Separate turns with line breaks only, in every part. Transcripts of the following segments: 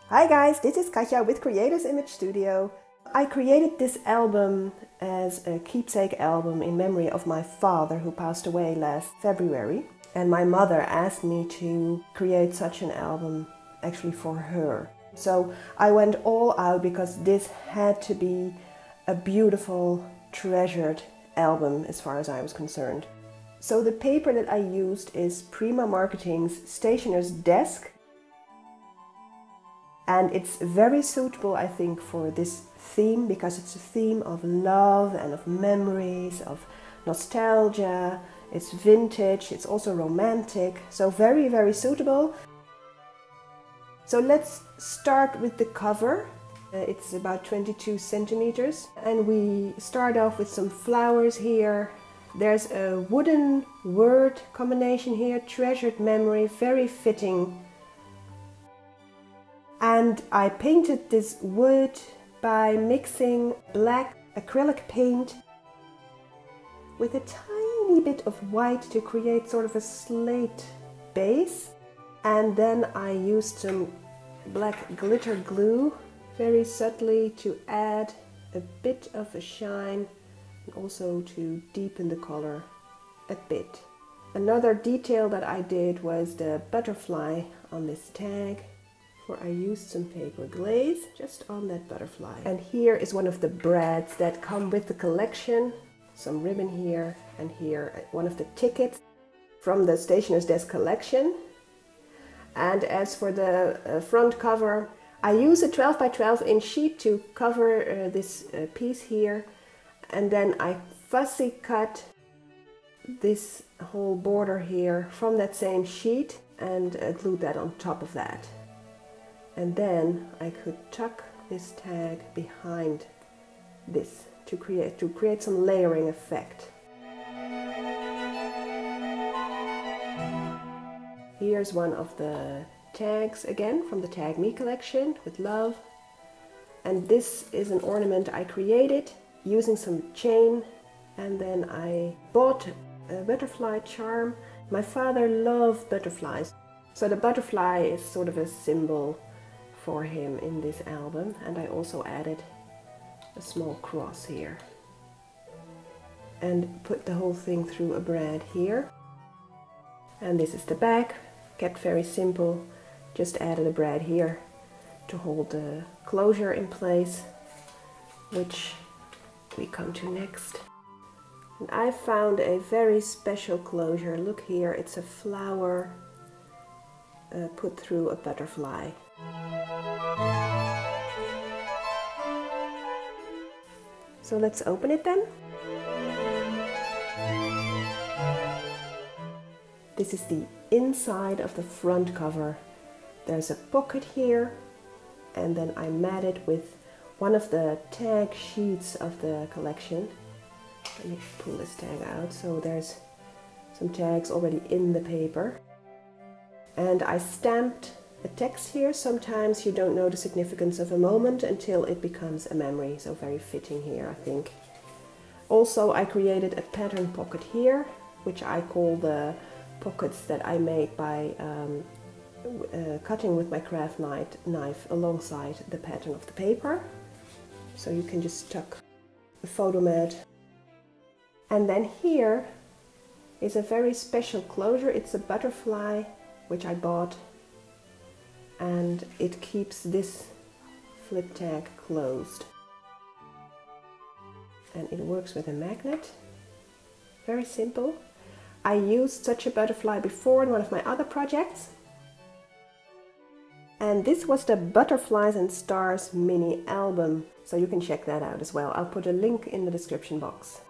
Hi guys, this is Katja with Creators Image Studio. I created this album as a keepsake album in memory of my father who passed away last February. And my mother asked me to create such an album actually for her. So I went all out because this had to be a beautiful, treasured album as far as I was concerned. So the paper that I used is Prima Marketing's Stationer's Desk. And it's very suitable, I think, for this theme because it's a theme of love and of memories, of nostalgia. It's vintage, it's also romantic, so very, very suitable. So let's start with the cover. It's about 22 centimeters. And we start off with some flowers here. There's a wooden word combination here, treasured memory, very fitting. And I painted this wood by mixing black acrylic paint with a tiny bit of white to create sort of a slate base. And then I used some black glitter glue very subtly to add a bit of a shine and also to deepen the color a bit. Another detail that I did was the butterfly on this tag. Where I used some paper glaze just on that butterfly. And here is one of the brads that come with the collection. Some ribbon here and here, one of the tickets from the Stationer's Desk collection. And as for the front cover, I use a 12 by 12 inch sheet to cover this piece here. And then I fussy cut this whole border here from that same sheet and glued that on top of that. And then I could tuck this tag behind this to create some layering effect. Here's one of the tags again from the Tag Me collection with love. And this is an ornament I created using some chain, and then I bought a butterfly charm. My father loved butterflies, so the butterfly is sort of a symbol for him in this album, and I also added a small cross here and put the whole thing through a brad here. And this is the back, kept very simple, just added a brad here to hold the closure in place, which we come to next. And I found a very special closure. Look here, it's a flower put through a butterfly. So let's open it then. This is the inside of the front cover. There's a pocket here, and then I matted with one of the tag sheets of the collection. Let me pull this tag out. So there's some tags already in the paper. And I stamped a text here. Sometimes you don't know the significance of a moment until it becomes a memory, so very fitting here, I think. Also, I created a pattern pocket here, which I call the pockets that I make by cutting with my craft knife alongside the pattern of the paper. So you can just tuck a photo mat. And then here is a very special closure. It's a butterfly, which I bought, and it keeps this flip tag closed. And it works with a magnet. Very simple. I used such a butterfly before in one of my other projects. And this was the Butterflies and Stars mini album, so you can check that out as well. I'll put a link in the description box.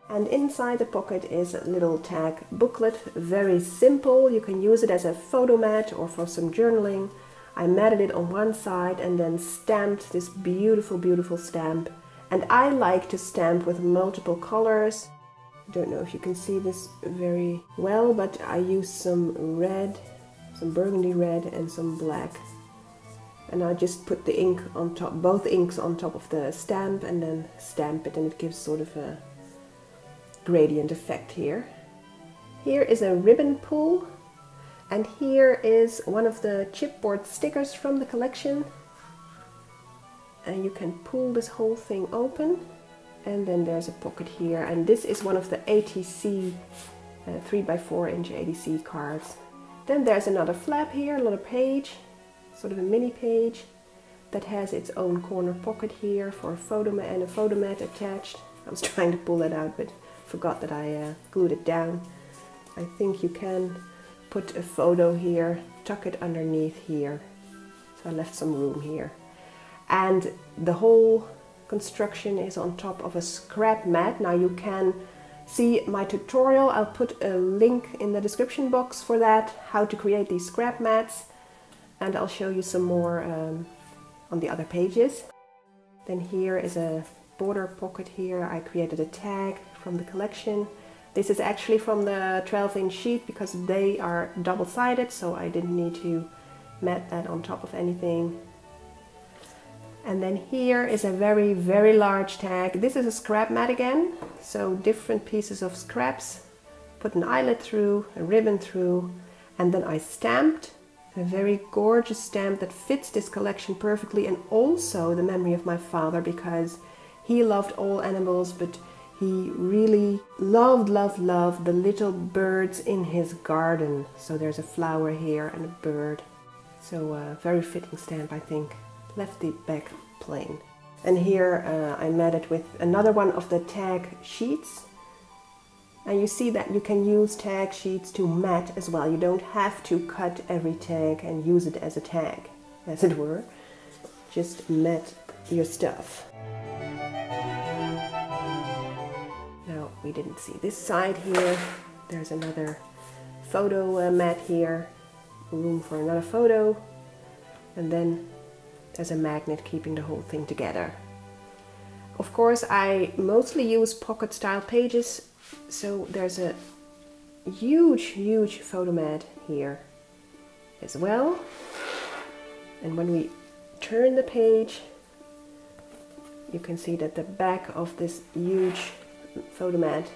And inside the pocket is a little tag booklet, very simple. You can use it as a photo mat or for some journaling. I matted it on one side and then stamped this beautiful, beautiful stamp. And I like to stamp with multiple colors. I don't know if you can see this very well, but I used some red, some burgundy red and some black. And I just put the ink on top, both inks on top of the stamp, and then stamp it, and it gives sort of a gradient effect here. Here is a ribbon pull. And here is one of the chipboard stickers from the collection. And you can pull this whole thing open. And then there's a pocket here. And this is one of the ATC 3x4" ATC cards. Then there's another flap here, another page, sort of a mini page that has its own corner pocket here for a photo mat and a photo mat attached. I was trying to pull that out, but forgot that I glued it down. I think you can put a photo here, tuck it underneath here. So I left some room here. And the whole construction is on top of a scrap mat. Now you can see my tutorial. I'll put a link in the description box for that, how to create these scrap mats. And I'll show you some more on the other pages. Then here is a border pocket here. I created a tag from the collection. This is actually from the 12-inch sheet because they are double-sided, so I didn't need to mat that on top of anything. And then here is a very, very large tag. This is a scrap mat again, so different pieces of scraps. Put an eyelet through, a ribbon through, and then I stamped a very gorgeous stamp that fits this collection perfectly, and also the memory of my father, because he loved all animals, but he really loved the little birds in his garden. So there's a flower here and a bird. So a very fitting stamp, I think. Left the back plain. And here I matted with another one of the tag sheets. And you see that you can use tag sheets to mat as well. You don't have to cut every tag and use it as a tag, as it were. Just mat your stuff. Now, we didn't see this side here. There's another photo mat here. Room for another photo. And then there's a magnet keeping the whole thing together. Of course, I mostly use pocket style pages, so there's a huge photo mat here as well. And when we turn the page, you can see that the back of this huge photo mat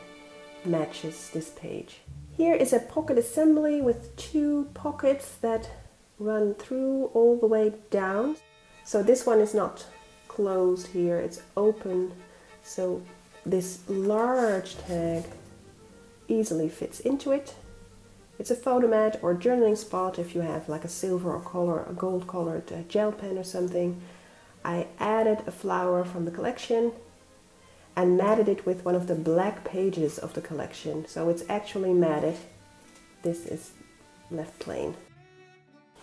matches this page. Here is a pocket assembly with two pockets that run through all the way down. So this one is not closed here, it's open, so this large tag easily fits into it. It's a photo mat or journaling spot if you have like a silver or a gold colored gel pen or something. I added a flower from the collection and matted it with one of the black pages of the collection, so it's actually matted. This is left plain.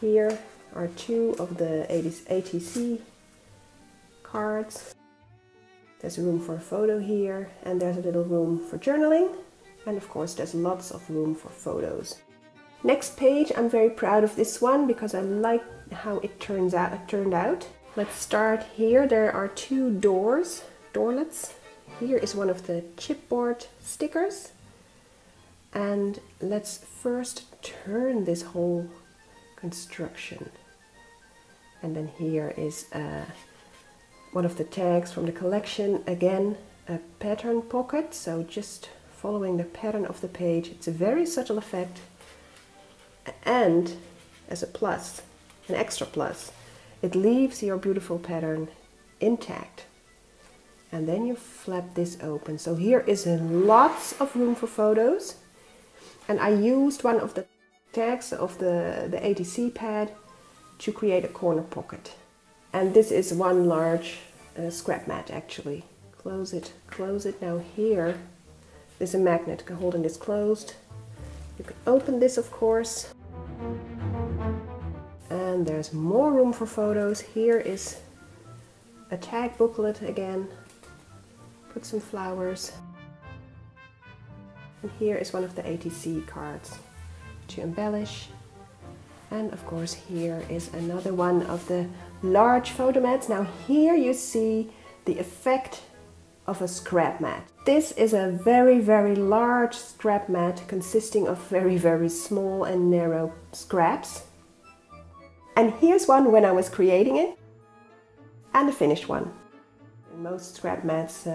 Here are two of the ATC cards. There's room for a photo here, and there's a little room for journaling, and of course there's lots of room for photos. Next page, I'm very proud of this one because I like how it turned out. Let's start here. There are two doorlets. Here is one of the chipboard stickers, and let's first turn this whole construction. And then here is one of the tags from the collection, again a pattern pocket, so just following the pattern of the page. It's a very subtle effect, and as a plus, an extra plus, it leaves your beautiful pattern intact. And then you flap this open. So here is lots of room for photos, and I used one of the tags of the ATC pad to create a corner pocket. And this is one large scrap mat actually. Close it. Now here there's a magnet holding this closed. You can open this, of course. And there's more room for photos. Here is a tag booklet again. Put some flowers. And here is one of the ATC cards to embellish. And of course here is another one of the large photo mats. Now here you see the effect of a scrap mat. This is a very large scrap mat consisting of very small and narrow scraps. And here's one when I was creating it, and a finished one. Most scrap mats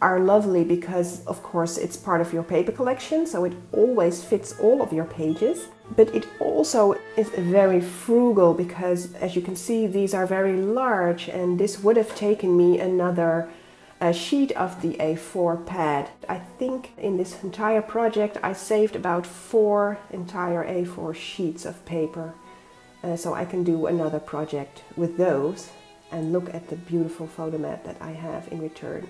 are lovely because of course it's part of your paper collection, so it always fits all of your pages. But it also is very frugal because, as you can see, these are very large, and this would have taken me another sheet of the A4 pad. I think in this entire project I saved about 4 entire A4 sheets of paper. So I can do another project with those and look at the beautiful photomat that I have in return.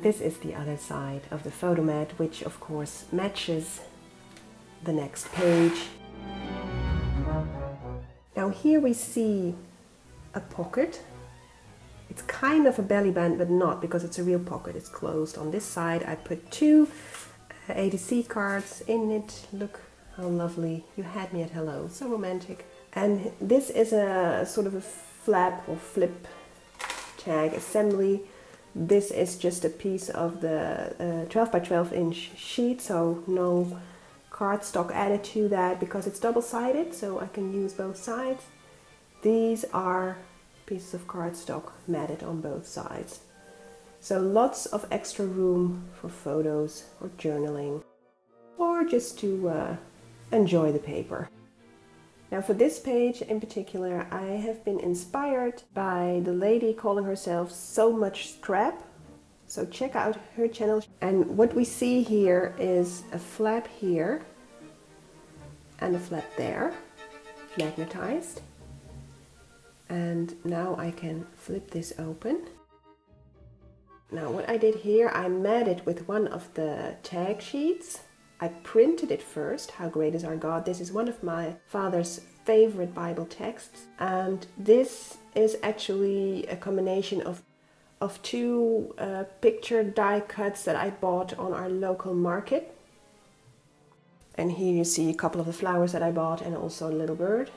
This is the other side of the photomat, which of course matches the next page. Now here we see a pocket. It's kind of a belly band, but not, because it's a real pocket. It's closed. On this side I put 2 ADC cards in it. Look how lovely. You had me at hello. So romantic. And this is a sort of a flap or flip tag assembly. This is just a piece of the 12 by 12 inch sheet, so no cardstock added to that because it's double-sided, so I can use both sides. These are pieces of cardstock matted on both sides. So lots of extra room for photos or journaling, or just to enjoy the paper. Now for this page in particular, I have been inspired by the lady calling herself So Much Scrap. So check out her channel. And what we see here is a flap here and a flap there, magnetized. And now I can flip this open. Now what I did here, I matted with one of the tag sheets. I printed it first. How great is our God? This is one of my father's favorite Bible texts, and this is actually a combination of 2 picture die cuts that I bought on our local market. And here you see a couple of the flowers that I bought and also a little bird.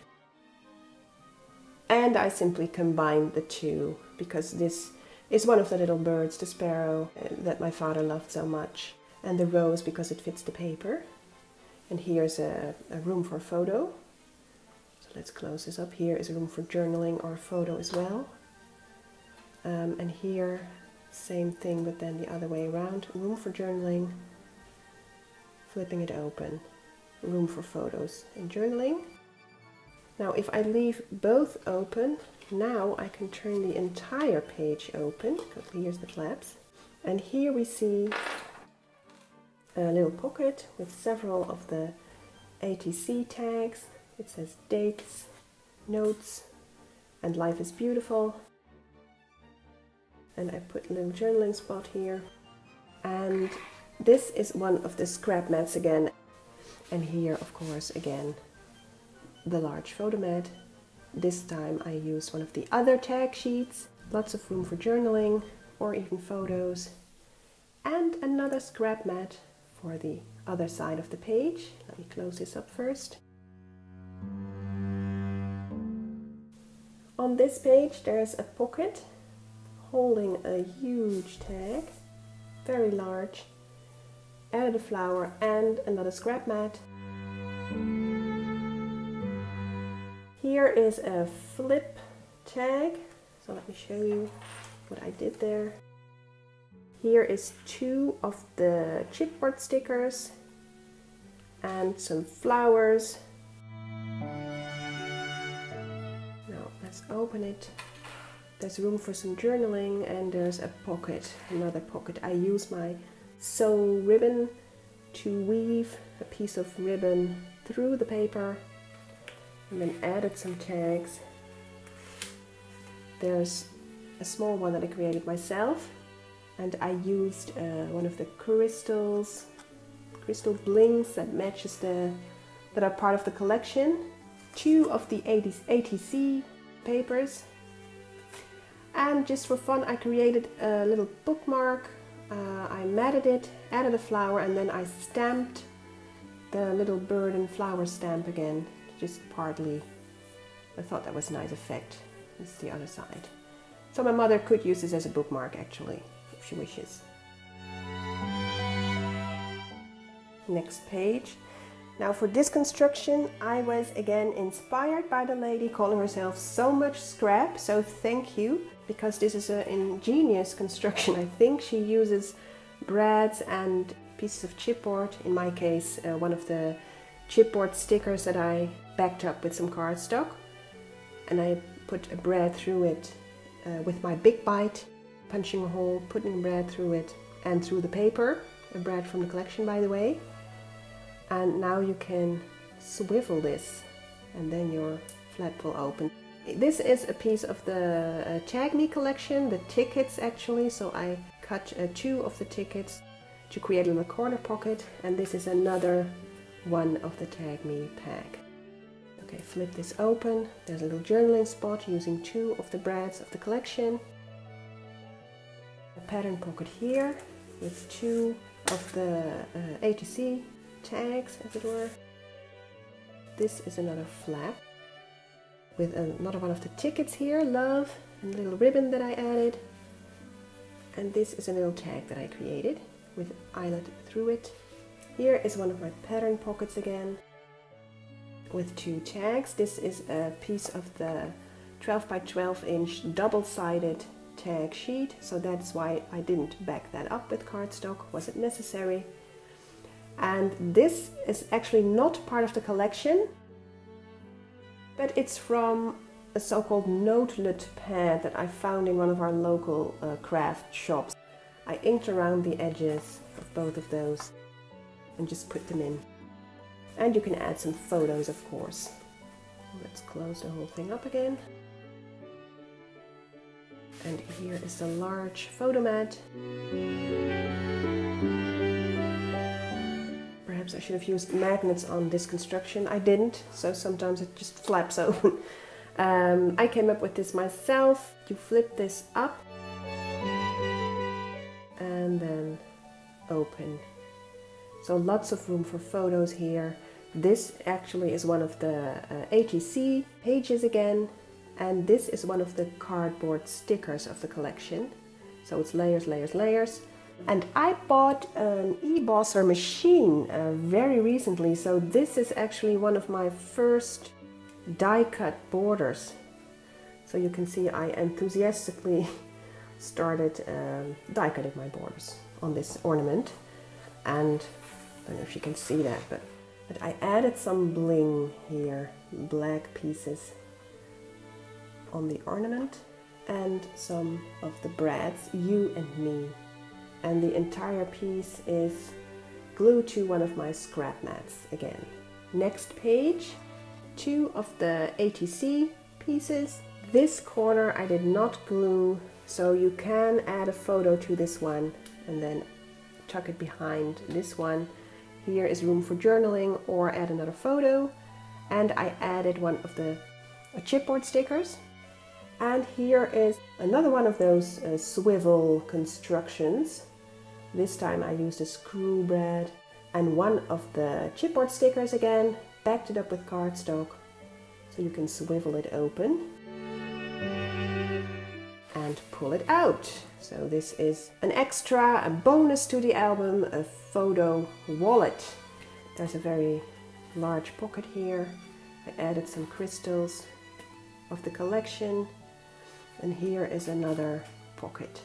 And I simply combined the 2 because this is one of the little birds, the sparrow, that my father loved so much. And the rose because it fits the paper. And here's a room for a photo. So let's close this up. Here is a room for journaling or a photo as well. And here, same thing, but then the other way around. Room for journaling, flipping it open. Room for photos and journaling. Now if I leave both open, now I can turn the entire page open. Here's the flaps. And here we see a little pocket with several of the ATC tags. It says dates, notes, and life is beautiful. And I put a little journaling spot here. And this is one of the scrap mats again. And here, of course, again, the large photo mat. This time I used one of the other tag sheets. Lots of room for journaling or even photos. And another scrap mat for the other side of the page. Let me close this up first. On this page there's a pocket holding a huge tag, very large, added a flower and another scrap mat. Here is a flip tag, so let me show you what I did there. Here is 2 of the chipboard stickers and some flowers. Now let's open it. There's room for some journaling and there's a pocket, another pocket. I use my sew ribbon to weave a piece of ribbon through the paper and then added some tags. There's a small one that I created myself. And I used one of the crystal blings that matches that are part of the collection. 2 of the ATC papers. And just for fun, I created a little bookmark. I matted it, added a flower, and then I stamped the little bird and flower stamp again, just partly. I thought that was a nice effect. This is the other side. So my mother could use this as a bookmark actually, if she wishes. Next page. Now for this construction I was again inspired by the lady calling herself So Much Scrap, so thank you, because this is an ingenious construction. I think she uses brads and pieces of chipboard, in my case one of the chipboard stickers that I backed up with some cardstock, and I put a brad through it with my big bite, punching a hole, putting a brad through it and through the paper, a brad from the collection by the way. And now you can swivel this and then your flap will open. This is a piece of the Tag Me collection, the tickets actually, so I cut 2 of the tickets to create a little corner pocket, and this is another one of the Tag Me pack. Okay, flip this open. There's a little journaling spot using 2 of the brads of the collection. A pattern pocket here with 2 of the ATC tags, as it were. This is another flap with another one of the tickets here, love, and a little ribbon that I added. And this is a little tag that I created with eyelet through it. Here is one of my pattern pockets again with 2 tags. This is a piece of the 12 by 12 inch double-sided tag sheet, so that's why I didn't back that up with cardstock, wasn't necessary. And this is actually not part of the collection, but it's from a so-called notelet pad that I found in one of our local craft shops. I inked around the edges of both of those and just put them in. And you can add some photos, of course. Let's close the whole thing up again. And here is the large photo mat. Perhaps I should have used magnets on this construction. I didn't, so sometimes it just flaps open. I came up with this myself. You flip this up and then open. So lots of room for photos here. This actually is one of the ATC pages again, and this is one of the cardboard stickers of the collection. So it's layers, layers, layers. And I bought an ebosser machine very recently, so this is actually one of my first die-cut borders. So you can see I enthusiastically started die-cutting my borders on this ornament. And I don't know if you can see that, but I added some bling here, black pieces on the ornament, and some of the brads, you and me. And the entire piece is glued to one of my scrap mats again. Next page, 2 of the ATC pieces. This corner I did not glue, so you can add a photo to this one and then tuck it behind this one. Here is room for journaling or add another photo. And I added one of the chipboard stickers. And here is another one of those swivel constructions. This time I used a screw brad and one of the chipboard stickers again, backed it up with cardstock so you can swivel it open and pull it out. So this is an extra, a bonus to the album, a photo wallet. There's a very large pocket here. I added some crystals of the collection. And here is another pocket.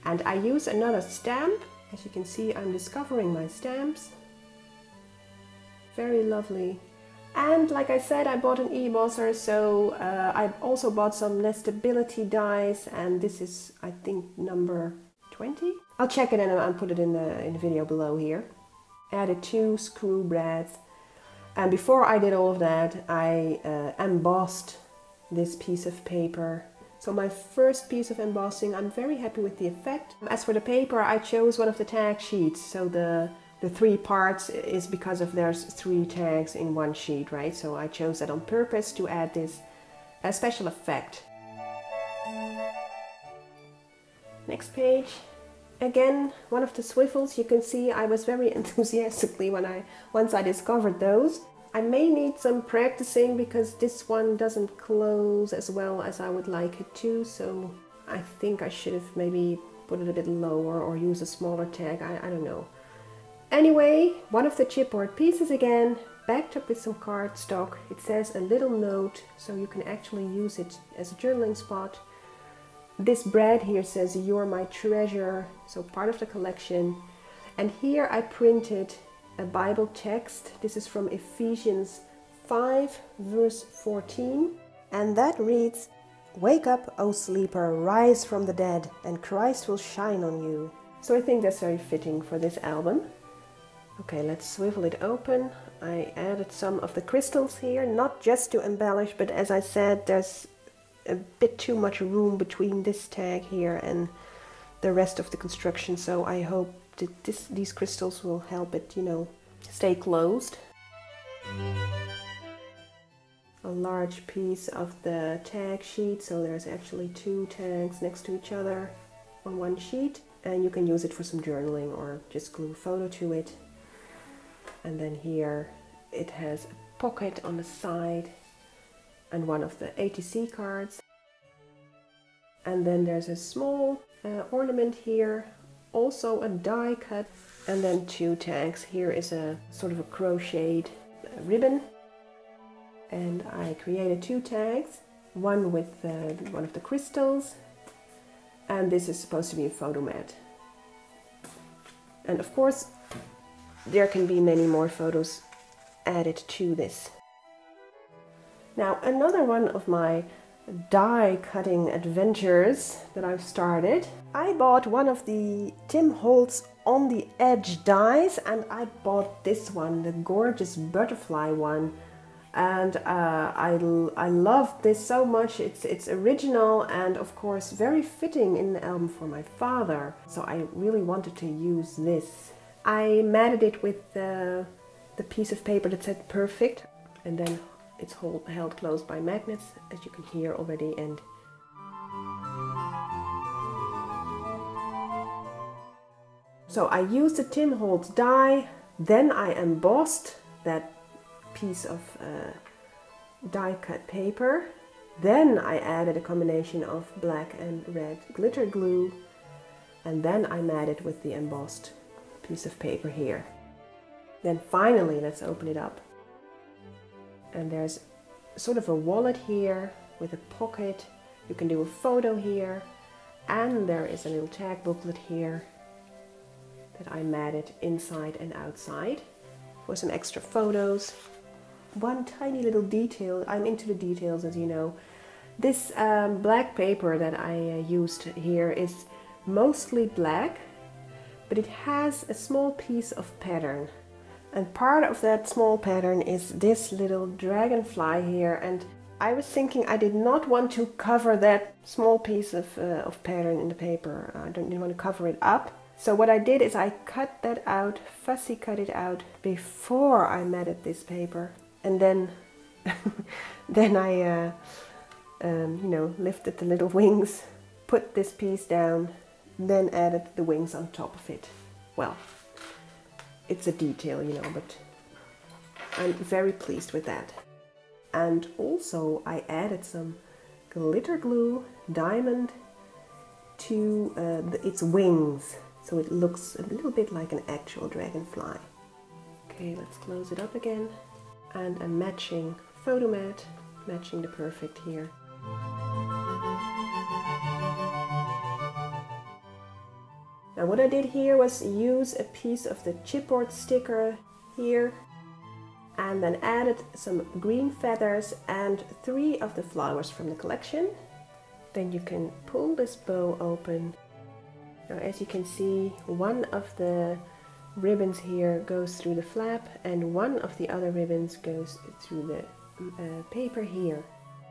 And I use another stamp. As you can see, I'm discovering my stamps. Very lovely. And like I said, I bought an ebosser, so I also bought some nestability dies, and this is, I think, number 20. I'll check it and put it in the video below here. Added 2 screw brads. And before I did all of that, I embossed this piece of paper. So my first piece of embossing, I'm very happy with the effect. As for the paper, I chose one of the tag sheets. So the 3 parts is because of there's 3 tags in one sheet, right? So I chose that on purpose to add this special effect. Next page. Again, one of the swivels. You can see I was very enthusiastically once I discovered those. I may need some practicing because this one doesn't close as well as I would like it to, so I think I should have maybe put it a bit lower or use a smaller tag, I don't know. Anyway, one of the chipboard pieces again, backed up with some cardstock. It says a little note, so you can actually use it as a journaling spot. This brad here says, "You're my treasure," so part of the collection. And here I printed a Bible text. This is from Ephesians 5 verse 14, and that reads, "Wake up, O sleeper, rise from the dead, and Christ will shine on you." So I think that's very fitting for this album. Okay, let's swivel it open. I added some of the crystals here, not just to embellish, but as I said, there's a bit too much room between this tag here and the rest of the construction, so I hope that these crystals will help it, you know, stay closed. A large piece of the tag sheet, so there's actually 2 tags next to each other on one sheet, and you can use it for some journaling or just glue a photo to it. And then here it has a pocket on the side and one of the ATC cards. And then there's a small ornament here, also a die cut, and then 2 tags. Here is a sort of a crocheted ribbon, and I created 2 tags, one with one of the crystals, and this is supposed to be a photo mat. And of course there can be many more photos added to this. Now, another one of my die cutting adventures that I've started, I bought one of the Tim Holtz on the edge dies, and I bought this one, the gorgeous butterfly one, and I love this so much. It's original and of course very fitting in the album for my father, so I really wanted to use this. I matted it with the piece of paper that said perfect, and then it's held closed by magnets, as you can hear already. And so I used the Tim Holtz die, then I embossed that piece of die cut paper, then I added a combination of black and red glitter glue, and then I matted with the embossed piece of paper here. Then finally, let's open it up. And there's sort of a wallet here with a pocket. You can do a photo here, and there is a little tag booklet here that I matted inside and outside for some extra photos. One tiny little detail, I'm into the details, as you know. This black paper that I used here is mostly black, but it has a small piece of pattern. And part of that small pattern is this little dragonfly here, and I was thinking I did not want to cover that small piece of pattern in the paper. I didn't want to cover it up. So what I did is I cut that out, fussy cut it out before I matted this paper, and then then I you know, lifted the little wings, put this piece down, then added the wings on top of it. Well, it's a detail, you know, but I'm very pleased with that. And also I added some glitter glue, diamond, to its wings, so it looks a little bit like an actual dragonfly. Okay, let's close it up again. And a matching photo mat, matching the perfect here. Now what I did here was use a piece of the chipboard sticker here, and then added some green feathers and 3 of the flowers from the collection. Then you can pull this bow open. Now as you can see, one of the ribbons here goes through the flap, and one of the other ribbons goes through the paper here.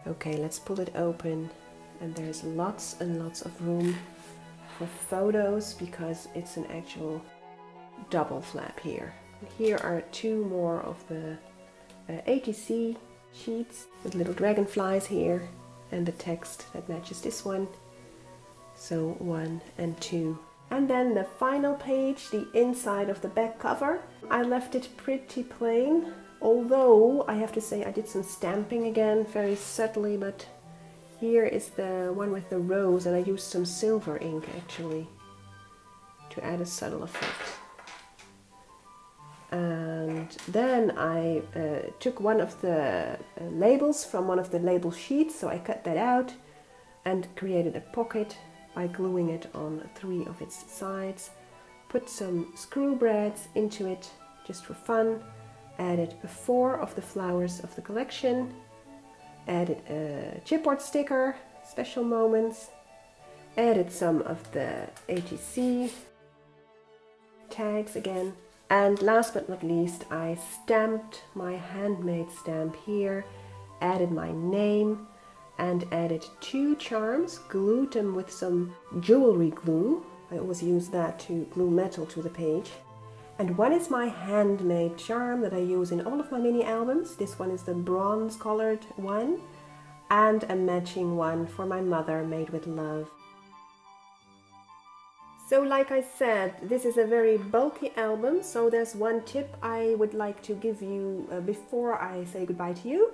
Okay, let's pull it open, and there's lots and lots of room for photos because it's an actual double flap here. Here are 2 more of the ATC sheets with little dragonflies here, and the text that matches this one. So 1 and 2. And then the final page, the inside of the back cover. I left it pretty plain, although I have to say I did some stamping again, very subtly, but here is the one with the rose, and I used some silver ink actually to add a subtle effect. And then I took one of the labels from one of the label sheets, so I cut that out and created a pocket by gluing it on 3 of its sides. Put some screw brads into it just for fun. Added 4 of the flowers of the collection. Added a chipboard sticker, special moments. Added some of the ATC tags again. And last but not least, I stamped my handmade stamp here, added my name, and added 2 charms, glued them with some jewelry glue. I always use that to glue metal to the page. And one is my handmade charm that I use in all of my mini albums. This one is the bronze colored one, and a matching one for my mother made with love. So like I said, this is a very bulky album, so there's one tip I would like to give you before I say goodbye to you.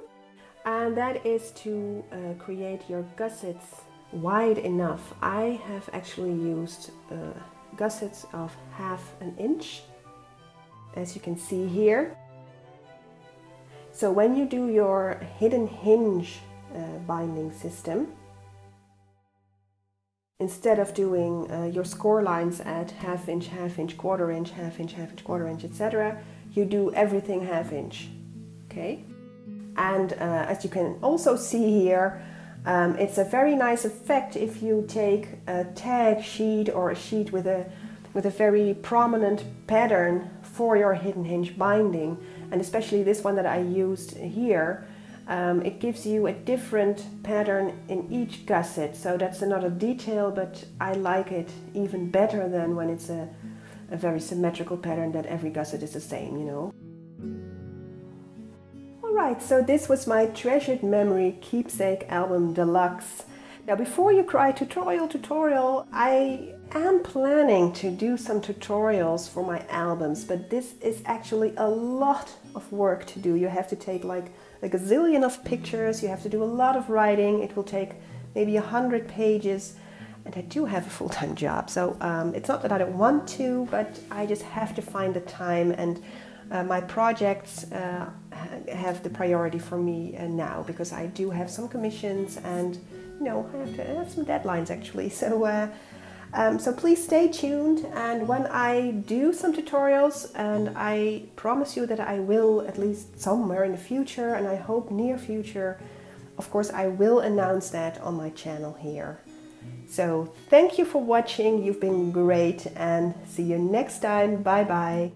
And that is to create your gussets wide enough. I have actually used gussets of 1/2 inch, as you can see here. So when you do your hidden hinge binding system, instead of doing your score lines at 1/2 inch, 1/2 inch, 1/4 inch, 1/2 inch, 1/2 inch, 1/4 inch, etc., you do everything 1/2 inch. Okay? And as you can also see here, it's a very nice effect if you take a tag sheet or a sheet with a very prominent pattern for your hidden hinge binding, and especially this one that I used here. It gives you a different pattern in each gusset, so that's another detail, but I like it even better than when it's a very symmetrical pattern that every gusset is the same, you know. Alright, so this was my treasured memory Keepsake album Deluxe. Now before you cry tutorial, I am planning to do some tutorials for my albums, but this is actually a lot of work to do. You have to take like a gazillion of pictures, you have to do a lot of writing, it will take maybe 100 pages, and I do have a full-time job, so it's not that I don't want to, but I just have to find the time, and my projects have the priority for me now, because I do have some commissions, and you know, I have some deadlines actually, so please stay tuned, and when I do some tutorials, and I promise you that I will at least somewhere in the future, and I hope near future, of course I will announce that on my channel here. So thank you for watching, you've been great, and see you next time. Bye bye.